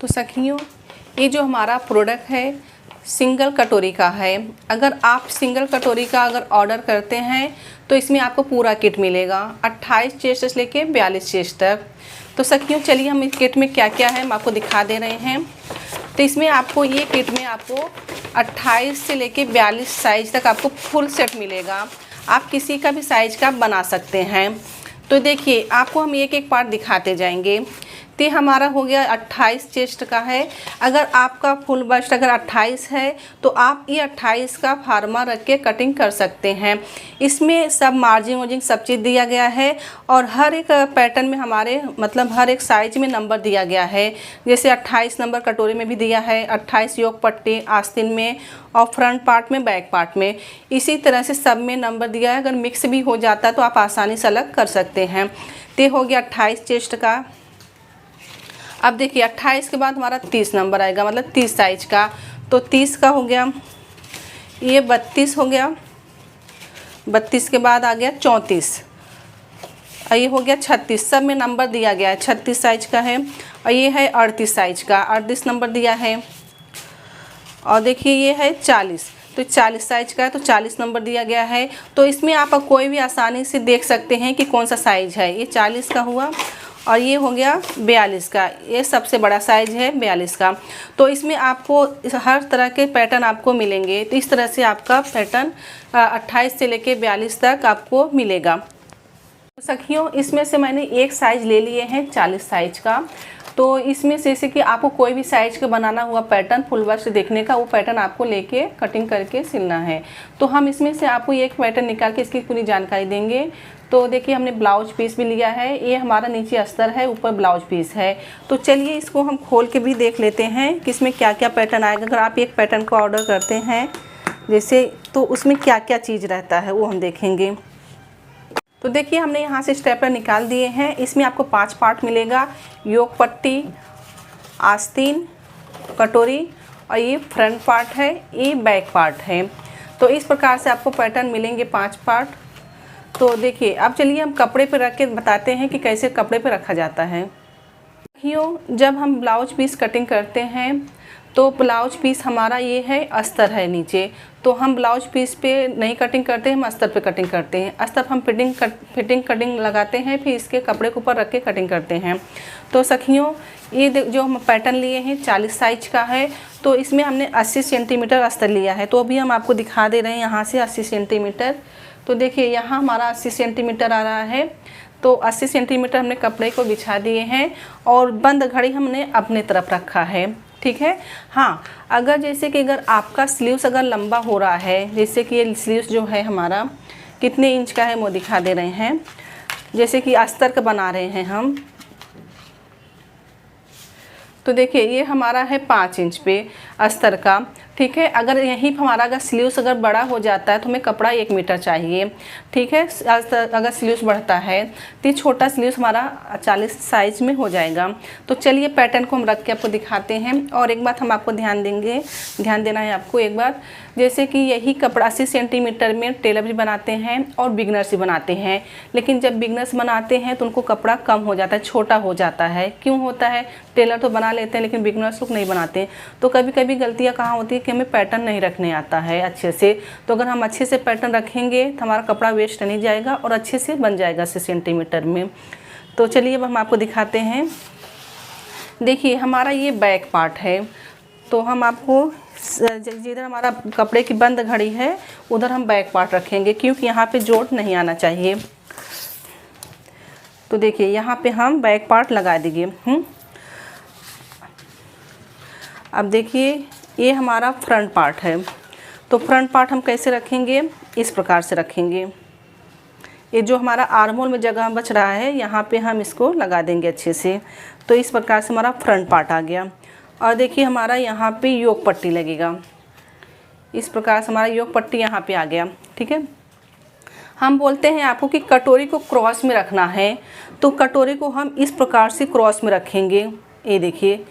तो सखियों, ये जो हमारा प्रोडक्ट है सिंगल कटोरी का है। अगर आप सिंगल कटोरी का अगर ऑर्डर करते हैं तो इसमें आपको पूरा किट मिलेगा 28 चेस्ट से लेके 42 चेस्ट तक। तो सखियों चलिए हम इस किट में क्या क्या है हम आपको दिखा दे रहे हैं। तो इसमें आपको ये किट में आपको 28 से लेके 42 साइज तक आपको फुल सेट मिलेगा। आप किसी का भी साइज का बना सकते हैं। तो देखिए आपको हम एक एक पार्ट दिखाते जाएंगे। तो हमारा हो गया 28 चेस्ट का है। अगर आपका फुल बस्ट अगर 28 है तो आप ये 28 का फार्मा रख के कटिंग कर सकते हैं। इसमें सब मार्जिन वार्जिन सब चीज़ दिया गया है और हर एक पैटर्न में हमारे मतलब हर एक साइज में नंबर दिया गया है। जैसे 28 नंबर कटोरी में भी दिया है, 28 योक पट्टी आस्तीन में और फ्रंट पार्ट में बैक पार्ट में। इसी तरह से सब में नंबर दिया है। अगर मिक्स भी हो जाता है तो आप आसानी से अलग कर सकते हैं। तो हो गया 28 चेस्ट का। अब देखिए 28 के बाद हमारा 30 नंबर आएगा, मतलब 30 साइज का। तो 30 का हो गया, ये 32 हो गया, 32 के बाद आ गया 34 और ये हो गया 36। सब में नंबर दिया गया है। 36 साइज का है और ये है 38 साइज का, 38 नंबर दिया है। और देखिए ये है 40, तो 40 साइज का है तो 40 नंबर दिया गया है। तो इसमें आप कोई भी आसानी से देख सकते हैं कि कौन सा साइज है। ये 40 का हुआ और ये हो गया 42 का, ये सबसे बड़ा साइज है 42 का। तो इसमें आपको हर तरह के पैटर्न आपको मिलेंगे। तो इस तरह से आपका पैटर्न 28 से लेके 42 तक आपको मिलेगा। तो सखियों इसमें से मैंने एक साइज ले लिए हैं 40 साइज का। तो इसमें से जैसे कि आपको कोई भी साइज का बनाना हुआ पैटर्न फुल बस्ट देखने का, वो पैटर्न आपको लेके कटिंग करके सिलना है। तो हम इसमें से आपको एक पैटर्न निकाल के इसकी पूरी जानकारी देंगे। तो देखिए हमने ब्लाउज पीस भी लिया है। ये हमारा नीचे अस्तर है, ऊपर ब्लाउज पीस है। तो चलिए इसको हम खोल के भी देख लेते हैं कि इसमें क्या क्या पैटर्न आएगा। अगर आप एक पैटर्न को ऑर्डर करते हैं जैसे, तो उसमें क्या क्या चीज़ रहता है वो हम देखेंगे। तो देखिए हमने यहाँ से स्टेपलर निकाल दिए हैं। इसमें आपको 5 पार्ट मिलेगा, योक पट्टी, आस्तीन, कटोरी और ये फ्रंट पार्ट है, ये बैक पार्ट है। तो इस प्रकार से आपको पैटर्न मिलेंगे 5 पार्ट। तो देखिए अब चलिए हम कपड़े पे रख के बताते हैं कि कैसे कपड़े पे रखा जाता है। देखिए जब हम ब्लाउज पीस कटिंग करते हैं तो ब्लाउज पीस हमारा ये है अस्तर है नीचे, तो हम ब्लाउज पीस पे नहीं कटिंग करते हैं, हम अस्तर पे कटिंग करते हैं। अस्तर हम फिटिंग कटिंग लगाते हैं, फिर इसके कपड़े के ऊपर रख के कटिंग करते हैं। तो सखियों ये जो हम पैटर्न लिए हैं 40 साइज का है। तो इसमें हमने 80 सेंटीमीटर अस्तर लिया है। तो अभी हम आपको दिखा दे रहे हैं यहाँ से 80 सेंटीमीटर। तो देखिए यहाँ हमारा 80 सेंटीमीटर आ रहा है। तो 80 सेंटीमीटर हमने कपड़े को बिछा दिए हैं और बंद घड़ी हमने अपने तरफ रखा है, ठीक है। हाँ, अगर जैसे कि अगर आपका स्लीव्स अगर लंबा हो रहा है, जैसे कि ये स्लीव्स जो है हमारा कितने इंच का है वो दिखा दे रहे हैं। जैसे कि अस्तर का बना रहे हैं हम, तो देखिए ये हमारा है 5 इंच पे अस्तर का, ठीक है। अगर यहीं हमारा अगर स्लीव्स अगर बड़ा हो जाता है तो हमें कपड़ा 1 मीटर चाहिए, ठीक है। अगर स्लीव्स बढ़ता है तो ये छोटा स्लीव्स हमारा 40 साइज में हो जाएगा। तो चलिए पैटर्न को हम रख के आपको दिखाते हैं। और एक बात हम आपको ध्यान देना है आपको एक बात, जैसे कि यही कपड़ा 80 सेंटीमीटर में टेलर भी बनाते हैं और बिगनर्स भी बनाते हैं। लेकिन जब बिगनर्स बनाते हैं तो उनको कपड़ा कम हो जाता है, छोटा हो जाता है। क्यों होता है? टेलर तो बना लेते हैं लेकिन बिगनर्स लोग नहीं बनाते। तो कभी कभी गलतियाँ कहाँ होती है कि हमें पैटर्न नहीं रखने आता है अच्छे से। तो अगर हम अच्छे से पैटर्न रखेंगे तो हमारा कपड़ा वेस्ट नहीं जाएगा और अच्छे से बन जाएगा 80 सेंटीमीटर में। तो चलिए अब हम आपको दिखाते हैं। देखिए हमारा ये बैक पार्ट है। तो हम आपको जिधर हमारा कपड़े की बंद घड़ी है उधर हम बैक पार्ट रखेंगे, क्योंकि यहाँ पे जोड़ नहीं आना चाहिए। तो देखिए यहाँ पे हम बैक पार्ट लगा देंगे। अब देखिए ये हमारा फ्रंट पार्ट है। तो फ्रंट पार्ट हम कैसे रखेंगे? इस प्रकार से रखेंगे। ये जो हमारा आर्महोल में जगह बच रहा है यहाँ पे हम इसको लगा देंगे अच्छे से। तो इस प्रकार से हमारा फ्रंट पार्ट आ गया। और देखिए हमारा यहाँ पे योक पट्टी लगेगा। इस प्रकार से हमारा योक पट्टी यहाँ पे आ गया, ठीक है। हम बोलते हैं आपको कि कटोरी को क्रॉस में रखना है, तो कटोरी को हम इस प्रकार से क्रॉस में रखेंगे। ये देखिए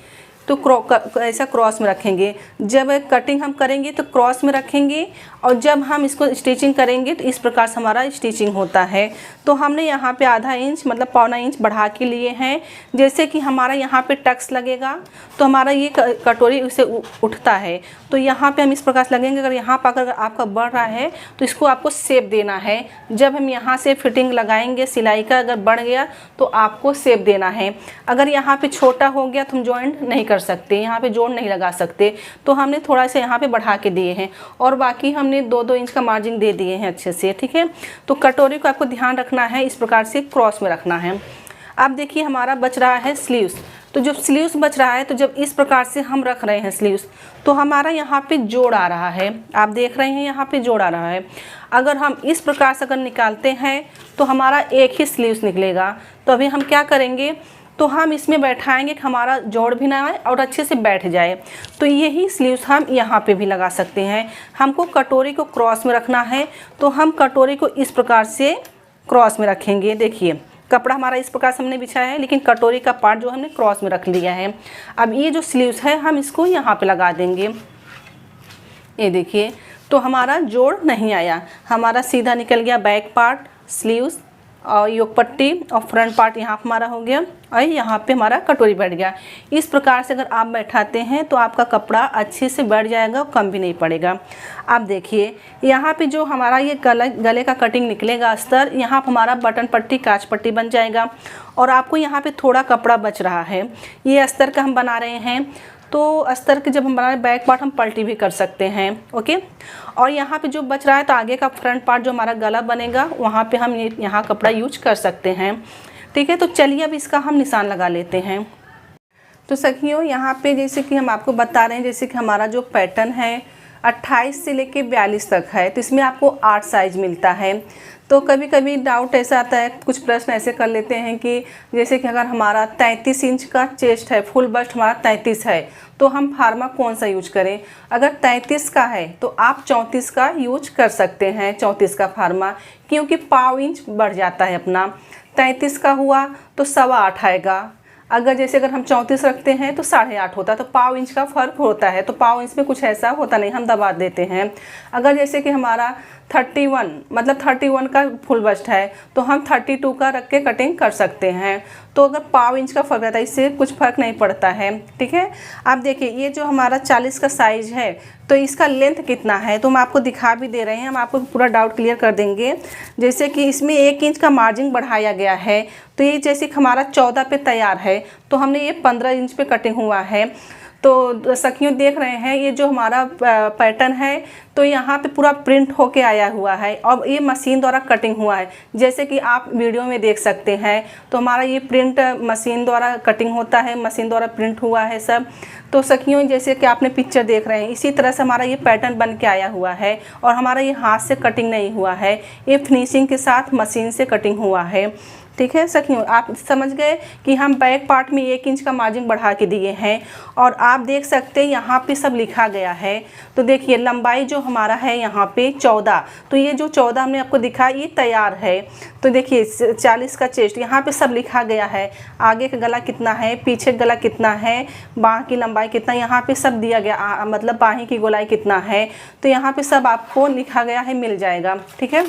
तो ऐसा क्रॉस में रखेंगे। जब कटिंग हम करेंगे तो क्रॉस में रखेंगे, और जब हम इसको स्टिचिंग करेंगे तो इस प्रकार से हमारा स्टिचिंग होता है। तो हमने यहाँ पे आधा इंच मतलब पौना इंच बढ़ा के लिए हैं। जैसे कि हमारा यहाँ पे टक्स लगेगा तो हमारा ये कटोरी उसे उठता है, तो यहाँ पे हम इस प्रकार से लगेंगे। अगर यहाँ पर अगर आपका बढ़ रहा है तो इसको आपको शेप देना है। जब हम यहाँ से फिटिंग लगाएंगे सिलाई का, अगर बढ़ गया तो आपको शेप देना है। अगर यहाँ पे छोटा हो गया तो हम जॉइंट नहीं कर सकते, यहाँ पे जोड़ नहीं लगा सकते, तो हमने थोड़ा सा यहाँ पे बढ़ा के दिए हैं, और बाकी हमने 2-2 इंच का मार्जिन दे दिए हैं अच्छे से, ठीक है। तो कटोरी को आपको ध्यान रखना है, इस प्रकार से क्रॉस में रखना है। अब देखिए हमारा बच रहा है स्लीव्स। तो जब स्लीव्स बच रहा है तो जब इस प्रकार से हम रख रहे हैं स्लीव्स, तो हमारा यहाँ पे जोड़ आ रहा है। आप देख रहे हैं यहाँ पे जोड़ आ रहा है। अगर हम इस प्रकार से अगर निकालते हैं तो हमारा एक ही स्लीव्स निकलेगा। तो अभी हम क्या करेंगे, तो हम इसमें बैठाएंगे कि हमारा जोड़ भी ना आए और अच्छे से बैठ जाए। तो यही स्लीव्स हम यहाँ पे भी लगा सकते हैं। हमको कटोरी को क्रॉस में रखना है, तो हम कटोरी को इस प्रकार से क्रॉस में रखेंगे। देखिए कपड़ा हमारा इस प्रकार से हमने बिछाया है, लेकिन कटोरी का पार्ट जो हमने क्रॉस में रख लिया है। अब ये जो स्लीव्स है हम इसको यहाँ पे लगा देंगे। ये देखिए, तो हमारा जोड़ नहीं आया, हमारा सीधा निकल गया बैक पार्ट, स्लीव्स और योक पट्टी, और फ्रंट पार्ट यहाँ हमारा हो गया, और यहाँ पे हमारा कटोरी बैठ गया। इस प्रकार से अगर आप बैठाते हैं तो आपका कपड़ा अच्छे से बैठ जाएगा, कम भी नहीं पड़ेगा। आप देखिए यहाँ पे जो हमारा ये गले का कटिंग निकलेगा अस्तर, यहाँ हमारा बटन पट्टी काज पट्टी बन जाएगा। और आपको यहाँ पे थोड़ा कपड़ा बच रहा है, ये अस्तर का हम बना रहे हैं। तो अस्तर के जब हम बना रहे हैं बैक पार्ट हम पलटी भी कर सकते हैं, ओके। और यहाँ पे जो बच रहा है तो आगे का फ्रंट पार्ट जो हमारा गला बनेगा वहाँ पे हम यहाँ कपड़ा यूज कर सकते हैं, ठीक है। तो चलिए अब इसका हम निशान लगा लेते हैं। तो सखियों यहाँ पे जैसे कि हम आपको बता रहे हैं, जैसे कि हमारा जो पैटर्न है 28 से लेके 42 तक है, तो इसमें आपको 8 साइज मिलता है। तो कभी कभी डाउट ऐसा आता है, कुछ प्रश्न ऐसे कर लेते हैं कि जैसे कि अगर हमारा 33 इंच का चेस्ट है, फुल बस्ट हमारा 33 है, तो हम फार्मा कौन सा यूज करें। अगर 33 का है तो आप 34 का यूज कर सकते हैं, 34 का फार्मा, क्योंकि पाव इंच बढ़ जाता है अपना। 33 का हुआ तो 8.25 आएगा। अगर जैसे अगर हम 34 रखते हैं तो 8.5 होता है, तो पाव इंच का फ़र्क होता है। तो पाव इंच में कुछ ऐसा होता नहीं, हम दबा देते हैं। अगर जैसे कि हमारा 31 मतलब 31 का फुल बस्ट है तो हम 32 का रख के कटिंग कर सकते हैं। तो अगर पाव इंच का फ़र्क रहता है, इससे कुछ फ़र्क नहीं पड़ता है, ठीक है। आप देखिए ये जो हमारा 40 का साइज़ है तो इसका लेंथ कितना है, तो हम आपको दिखा भी दे रहे हैं, हम आपको पूरा डाउट क्लियर कर देंगे। जैसे कि इसमें 1 इंच का मार्जिन बढ़ाया गया है, तो ये जैसे कि हमारा 14 पे तैयार है तो हमने ये 15 इंच पे कटिंग हुआ है। तो सखियों देख रहे हैं ये जो हमारा पैटर्न है तो यहाँ पे पूरा प्रिंट होके आया हुआ है, और ये मशीन द्वारा कटिंग हुआ है। जैसे कि आप वीडियो में देख सकते हैं, तो हमारा ये प्रिंट मशीन द्वारा कटिंग होता है, मशीन द्वारा प्रिंट हुआ है सब। तो सखियों जैसे कि आपने पिक्चर देख रहे हैं, इसी तरह से हमारा ये पैटर्न बन के आया हुआ है, और हमारा ये हाथ से कटिंग नहीं हुआ है, ये फिनिशिंग के साथ मशीन से कटिंग हुआ है, ठीक है। सखियों आप समझ गए कि हम बैक पार्ट में 1 इंच का मार्जिन बढ़ा के दिए हैं, और आप देख सकते हैं यहाँ पे सब लिखा गया है। तो देखिए लंबाई जो हमारा है यहाँ पे 14, तो ये जो 14 हमने आपको दिखाया ये तैयार है। तो देखिए 40 का चेस्ट, यहाँ पे सब लिखा गया है, आगे का गला कितना है, पीछे गला कितना है, बाँह की लंबाई कितना, यहाँ पे सब दिया गया, मतलब बाहीं की गोलाई कितना है, तो यहाँ पे सब आपको लिखा गया है, मिल जाएगा, ठीक है।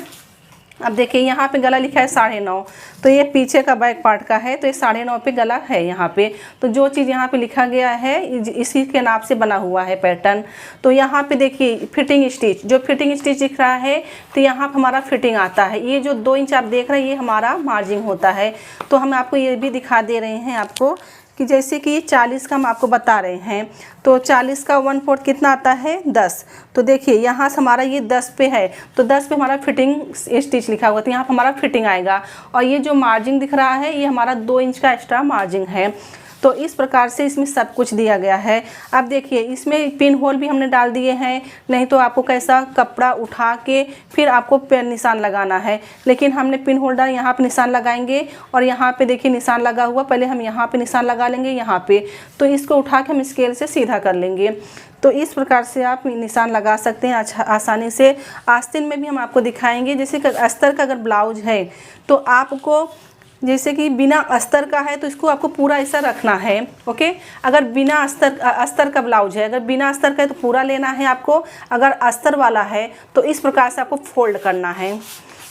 अब देखिए यहाँ पे गला लिखा है 9.5, तो ये पीछे का बैक पार्ट का है, तो ये 9.5 पे गला है यहाँ पे। तो जो चीज़ यहाँ पे लिखा गया है इसी के नाप से बना हुआ है पैटर्न। तो यहाँ पे देखिए फिटिंग स्टिच, जो फिटिंग स्टिच दिख रहा है तो यहाँ पे हमारा फिटिंग आता है। ये जो 2 इंच आप देख रहे हैं ये हमारा मार्जिन होता है। तो हम आपको ये भी दिखा दे रहे हैं आपको कि जैसे कि 40 का हम आपको बता रहे हैं, तो 40 का 1/4 कितना आता है 10। तो देखिए यहाँ से हमारा ये 10 पे है, तो 10 पे हमारा फिटिंग स्टिच लिखा हुआ, तो यहाँ पर हमारा फिटिंग आएगा। और ये जो मार्जिन दिख रहा है ये हमारा 2 इंच का एक्स्ट्रा मार्जिन है। तो इस प्रकार से इसमें सब कुछ दिया गया है। अब देखिए इसमें पिन होल भी हमने डाल दिए हैं, नहीं तो आपको कैसा कपड़ा उठा के फिर आपको निशान लगाना है, लेकिन हमने पिन होल डाल, यहाँ पे निशान लगाएंगे, और यहाँ पे देखिए निशान लगा हुआ, पहले हम यहाँ पे निशान लगा लेंगे यहाँ पे, तो इसको उठा के हम स्केल से सीधा कर लेंगे। तो इस प्रकार से आप निशान लगा सकते हैं अच्छा आसानी से। आस्तीन में भी हम आपको दिखाएंगे, जैसे कि अस्तर का अगर ब्लाउज है तो आपको जैसे कि बिना अस्तर का है तो इसको आपको पूरा ऐसा रखना है। ओके, अगर बिना अस्तर का ब्लाउज है, अगर बिना अस्तर का है तो पूरा लेना है आपको, अगर अस्तर वाला है तो इस प्रकार से आपको फोल्ड करना है,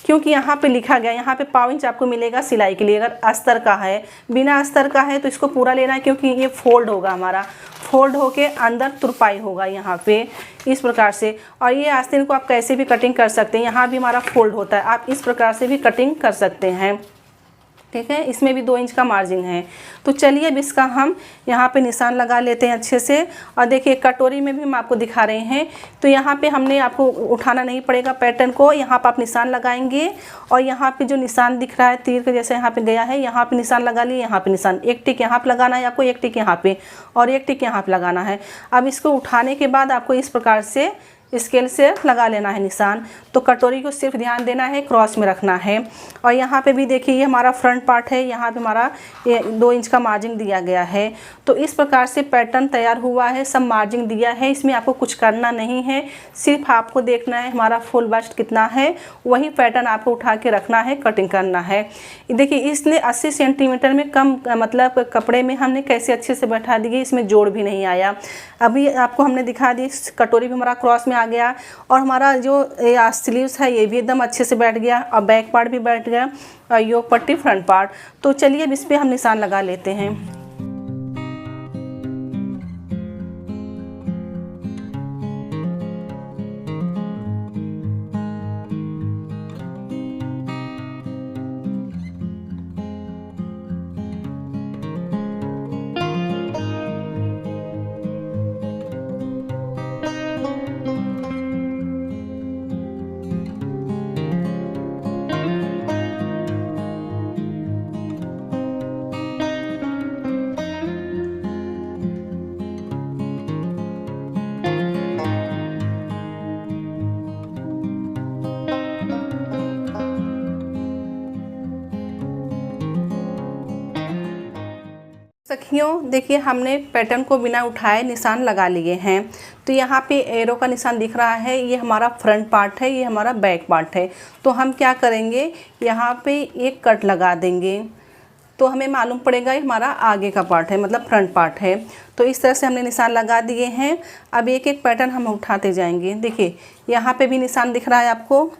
क्योंकि यहाँ पे लिखा गया, यहाँ पे पाव इंच आपको मिलेगा सिलाई के लिए। अगर अस्तर का है, बिना अस्तर का है तो इसको पूरा लेना है, क्योंकि ये फोल्ड होगा, हमारा फोल्ड होके अंदर तुरपाई होगा यहाँ पे इस प्रकार से। और ये आस्तीन को आप कैसे भी कटिंग कर सकते हैं, यहाँ भी हमारा फोल्ड होता है, आप इस प्रकार से भी कटिंग कर सकते हैं। ठीक है, इसमें भी 2 इंच का मार्जिन है। तो चलिए अब इसका हम यहाँ पे निशान लगा लेते हैं अच्छे से। और देखिए कटोरी में भी हम आपको दिखा रहे हैं, तो यहाँ पे हमने आपको उठाना नहीं पड़ेगा पैटर्न को, यहाँ पे आप निशान लगाएंगे और यहाँ पे जो निशान दिख रहा है तीर के जैसे यहाँ पे गया है, यहाँ पे निशान लगा लिए, यहाँ पे निशान, एक टिक यहाँ पे लगाना है आपको, एक टिक यहाँ पे और एक टिक यहाँ पे लगाना है। अब इसको उठाने के बाद आपको इस प्रकार से स्केल से लगा लेना है निशान। तो कटोरी को सिर्फ ध्यान देना है, क्रॉस में रखना है। और यहाँ पे भी देखिए ये हमारा फ्रंट पार्ट है, यहाँ पे हमारा 2 इंच का मार्जिन दिया गया है। तो इस प्रकार से पैटर्न तैयार हुआ है, सब मार्जिन दिया है, इसमें आपको कुछ करना नहीं है, सिर्फ आपको देखना है हमारा फुल बस्ट कितना है, वही पैटर्न आपको उठा के रखना है, कटिंग करना है। देखिए इसने 80 सेंटीमीटर में कम मतलब कपड़े में हमने कैसे अच्छे से बैठा दिए, इसमें जोड़ भी नहीं आया। अभी आपको हमने दिखा दी, कटोरी भी हमारा क्रॉस में आ गया और हमारा जो स्लीव्स है ये भी एकदम अच्छे से बैठ गया और बैक पार्ट भी बैठ गया और योक पट्टी फ्रंट पार्ट। तो चलिए अब इस पर हम निशान लगा लेते हैं। सखियों देखिए हमने पैटर्न को बिना उठाए निशान लगा लिए हैं। तो यहाँ पे एरो का निशान दिख रहा है, ये हमारा फ्रंट पार्ट है, ये हमारा बैक पार्ट है। तो हम क्या करेंगे, यहाँ पे एक कट लगा देंगे, तो हमें मालूम पड़ेगा ये हमारा आगे का पार्ट है, मतलब फ्रंट पार्ट है। तो इस तरह से हमने निशान लगा दिए हैं। अब एक एक पैटर्न हम उठाते जाएंगे। देखिए यहाँ पे भी निशान दिख रहा है आपको,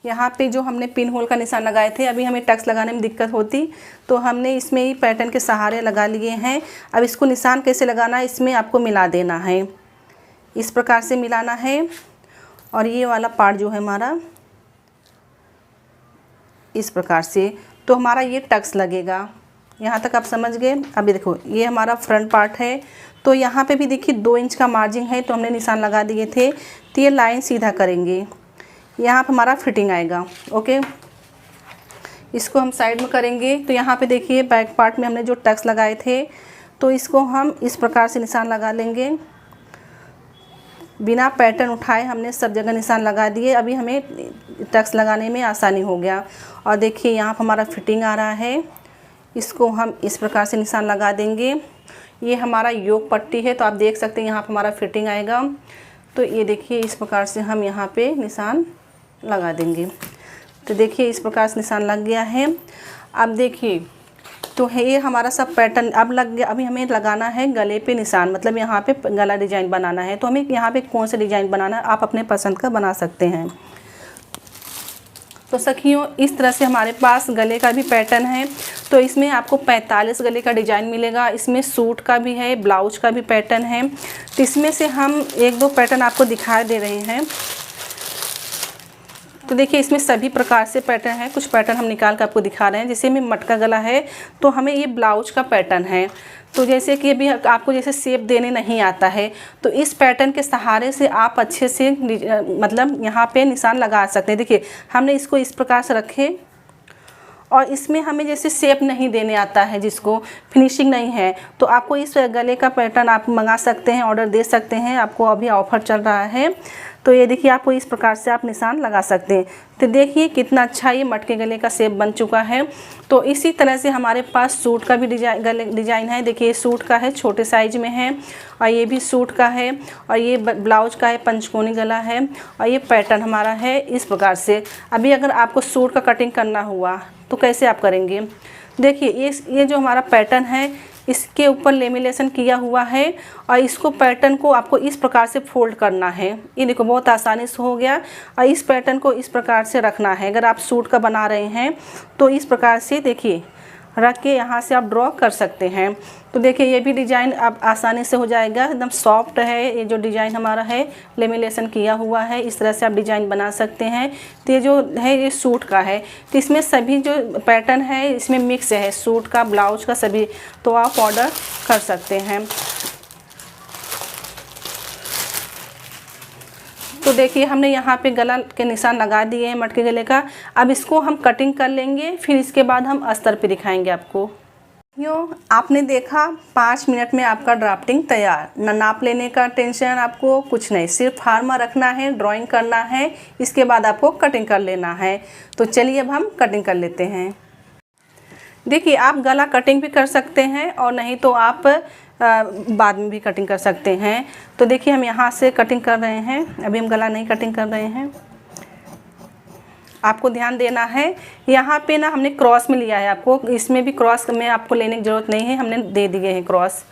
यहाँ पे जो हमने पिन होल का निशान लगाए थे, अभी हमें टक्स लगाने में दिक्कत होती तो हमने इसमें ही पैटर्न के सहारे लगा लिए हैं। अब इसको निशान कैसे लगाना है, इसमें आपको मिला देना है, इस प्रकार से मिलाना है। और ये वाला पार्ट जो है हमारा इस प्रकार से, तो हमारा ये टक्स लगेगा। यहाँ तक आप समझ गए। अभी देखो ये हमारा फ्रंट पार्ट है, तो यहाँ पे भी देखिए 2 इंच का मार्जिन है, तो हमने निशान लगा दिए थे। तो ये लाइन सीधा करेंगे, यहाँ पे हमारा फिटिंग आएगा। ओके, इसको हम साइड में करेंगे। तो यहाँ पे देखिए बैक पार्ट में हमने जो टक्स लगाए थे, तो इसको हम इस प्रकार से निशान लगा लेंगे। बिना पैटर्न उठाए हमने सब जगह निशान लगा दिए, अभी हमें टक्स लगाने में आसानी हो गया। और देखिए यहाँ पर हमारा फिटिंग आ रहा है, इसको हम इस प्रकार से निशान लगा देंगे। ये हमारा योक पट्टी है, तो आप देख सकते हैं यहाँ पर हमारा फिटिंग आएगा। तो ये देखिए इस प्रकार से हम यहाँ पे निशान लगा देंगे। तो देखिए इस प्रकार से निशान लग गया है। अब देखिए तो है ये हमारा सब पैटर्न अब लग गया। अभी हमें लगाना है गले पे निशान, मतलब यहाँ पे गला डिजाइन बनाना है। तो हमें यहाँ पे कौन सा डिजाइन बनाना है, आप अपने पसंद का बना सकते हैं। तो सखियों इस तरह से हमारे पास गले का भी पैटर्न है। तो इसमें आपको 45 गले का डिजाइन मिलेगा। इसमें सूट का भी है, ब्लाउज का भी पैटर्न है। तो इसमें से हम 1-2 पैटर्न आपको दिखा दे रहे हैं। तो देखिए इसमें सभी प्रकार से पैटर्न है, कुछ पैटर्न हम निकाल कर आपको दिखा रहे हैं। जैसे में मटका गला है, तो हमें ये ब्लाउज का पैटर्न है। तो जैसे कि अभी आपको जैसे शेप देने नहीं आता है, तो इस पैटर्न के सहारे से आप अच्छे से मतलब यहाँ पे निशान लगा सकते हैं। देखिए हमने इसको इस प्रकार से रखे और इसमें हमें जैसे शेप नहीं देने आता है, जिसको फिनिशिंग नहीं है, तो आपको इस गले का पैटर्न आप मंगा सकते हैं, ऑर्डर दे सकते हैं। आपको अभी ऑफ़र चल रहा है। तो तो ये देखिए आपको इस प्रकार से आप निशान लगा सकते हैं। तो देखिए कितना अच्छा ये मटके गले का शेप बन चुका है। तो इसी तरह से हमारे पास सूट का भी डिजाइन है। देखिए सूट का है, छोटे साइज में है, और ये भी सूट का है, और ये ब्लाउज का है, पंचकोनी गला है, और ये पैटर्न हमारा है इस प्रकार से। अभी अगर आपको सूट का कटिंग करना हुआ तो कैसे आप करेंगे, देखिए ये जो हमारा पैटर्न है इसके ऊपर लेमिनेशन किया हुआ है, और इसको पैटर्न को आपको इस प्रकार से फोल्ड करना है। ये देखो बहुत आसानी से हो गया। और इस पैटर्न को इस प्रकार से रखना है। अगर आप सूट का बना रहे हैं तो इस प्रकार से देखिए रख के यहाँ से आप ड्रॉ कर सकते हैं। तो देखिए ये भी डिज़ाइन आप आसानी से हो जाएगा, एकदम सॉफ्ट है। ये जो डिज़ाइन हमारा है लेमिनेशन किया हुआ है, इस तरह से आप डिज़ाइन बना सकते हैं। तो ये जो है ये सूट का है, तो इसमें सभी जो पैटर्न है इसमें मिक्स है, सूट का, ब्लाउज का, सभी। तो आप ऑर्डर कर सकते हैं। तो देखिए हमने यहाँ पे गला के निशान लगा दिए हैं मटके गले का। अब इसको हम कटिंग कर लेंगे, फिर इसके बाद हम अस्तर पे दिखाएंगे आपको। आपने देखा 5 मिनट में आपका ड्राफ्टिंग तैयार। ना नाप लेने का टेंशन आपको कुछ नहीं, सिर्फ फार्मा रखना है, ड्राइंग करना है, इसके बाद आपको कटिंग कर लेना है। तो चलिए अब हम कटिंग कर लेते हैं। देखिए आप गला कटिंग भी कर सकते हैं, और नहीं तो आप बाद में भी कटिंग कर सकते हैं। तो देखिए हम यहाँ से कटिंग कर रहे हैं, अभी हम गला नहीं कटिंग कर रहे हैं। आपको ध्यान देना है, यहाँ पे ना हमने क्रॉस में लिया है, आपको इसमें भी क्रॉस में आपको लेने की ज़रूरत नहीं है, हमने दे दिए हैं क्रॉस।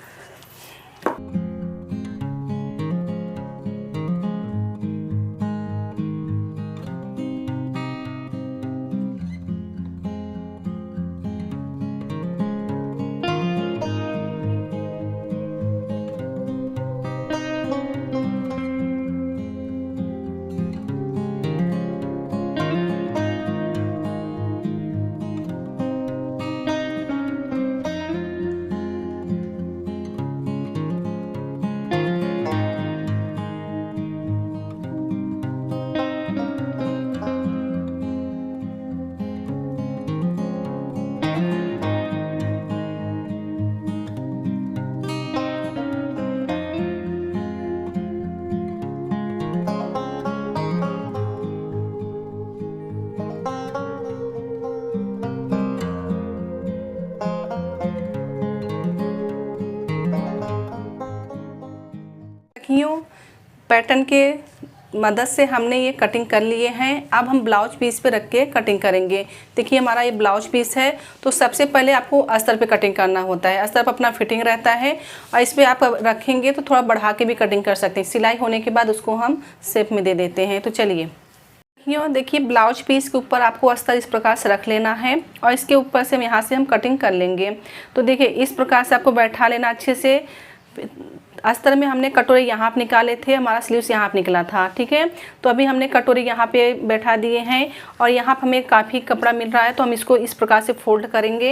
पैटर्न के मदद से हमने ये कटिंग कर लिए हैं। अब हम ब्लाउज पीस पे रख के कटिंग करेंगे। देखिए हमारा ये ब्लाउज पीस है, तो सबसे पहले आपको अस्तर पे कटिंग करना होता है। अस्तर पर अपना फिटिंग रहता है, और इस पर आप रखेंगे तो थोड़ा बढ़ा के भी कटिंग कर सकते हैं। सिलाई होने के बाद उसको हम शेप में दे देते हैं। तो चलिए देखिए ब्लाउज पीस के ऊपर आपको अस्तर इस प्रकार से रख लेना है, और इसके ऊपर से यहाँ से हम कटिंग कर लेंगे। तो देखिए इस प्रकार से आपको बैठा लेना अच्छे से। अस्तर में हमने कटोरे यहाँ पे निकाले थे, हमारा स्लीव्स यहाँ पे निकला था, ठीक है। तो अभी हमने कटोरे यहाँ पे बैठा दिए हैं, और यहाँ पे हमें काफ़ी कपड़ा मिल रहा है, तो हम इसको इस प्रकार से फोल्ड करेंगे।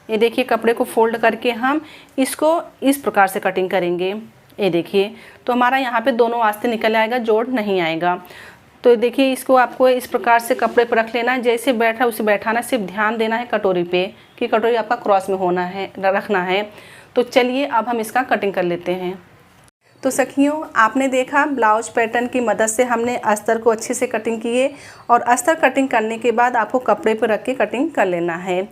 ये देखिए कपड़े को फोल्ड करके हम इसको इस प्रकार से कटिंग करेंगे। ये देखिए तो हमारा यहाँ पे दोनों वास्ते निकल आएगा, जोड़ नहीं आएगा। तो देखिए इसको आपको इस प्रकार से कपड़े पर रख लेना है, जैसे बैठा उसे बैठाना, सिर्फ ध्यान देना है कटोरी पे कि कटोरी आपका क्रॉस में होना है, रखना है। तो चलिए अब हम इसका कटिंग कर लेते हैं। तो सखियों आपने देखा ब्लाउज पैटर्न की मदद से हमने अस्तर को अच्छे से कटिंग किए, और अस्तर कटिंग करने के बाद आपको कपड़े पर रख के कटिंग कर लेना है।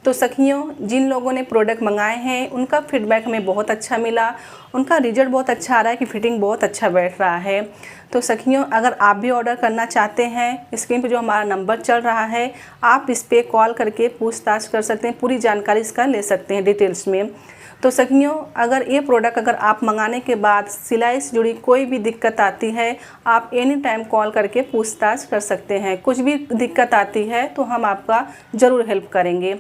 तो सखियों जिन लोगों ने प्रोडक्ट मंगाए हैं उनका फीडबैक हमें बहुत अच्छा मिला, उनका रिजल्ट बहुत अच्छा आ रहा है कि फिटिंग बहुत अच्छा बैठ रहा है। तो सखियों अगर आप भी ऑर्डर करना चाहते हैं, स्क्रीन पर जो हमारा नंबर चल रहा है आप इस पर कॉल करके पूछताछ कर सकते हैं, पूरी जानकारी इसका ले सकते हैं डिटेल्स में। तो सखियों अगर ये प्रोडक्ट अगर आप मंगाने के बाद सिलाई से जुड़ी कोई भी दिक्कत आती है, आप एनी टाइम कॉल करके पूछताछ कर सकते हैं। कुछ भी दिक्कत आती है तो हम आपका ज़रूर हेल्प करेंगे।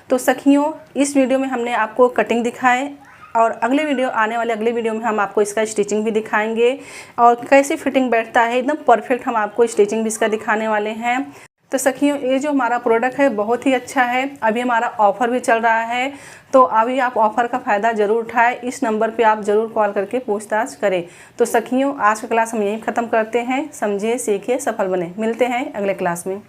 तो सखियों इस वीडियो में हमने आपको कटिंग दिखाए, और अगले वीडियो आने वाले अगले वीडियो में हम आपको इसका स्टिचिंग भी दिखाएंगे, और कैसे फिटिंग बैठता है एकदम परफेक्ट हम आपको स्टिचिंग भी इसका दिखाने वाले हैं। तो सखियों ये जो हमारा प्रोडक्ट है बहुत ही अच्छा है, अभी हमारा ऑफ़र भी चल रहा है, तो अभी आप ऑफ़र का फ़ायदा ज़रूर उठाएं। इस नंबर पे आप ज़रूर कॉल करके पूछताछ करें। तो सखियों आज का क्लास हम यहीं ख़त्म करते हैं। समझिए, सीखिए, सफल बने। मिलते हैं अगले क्लास में।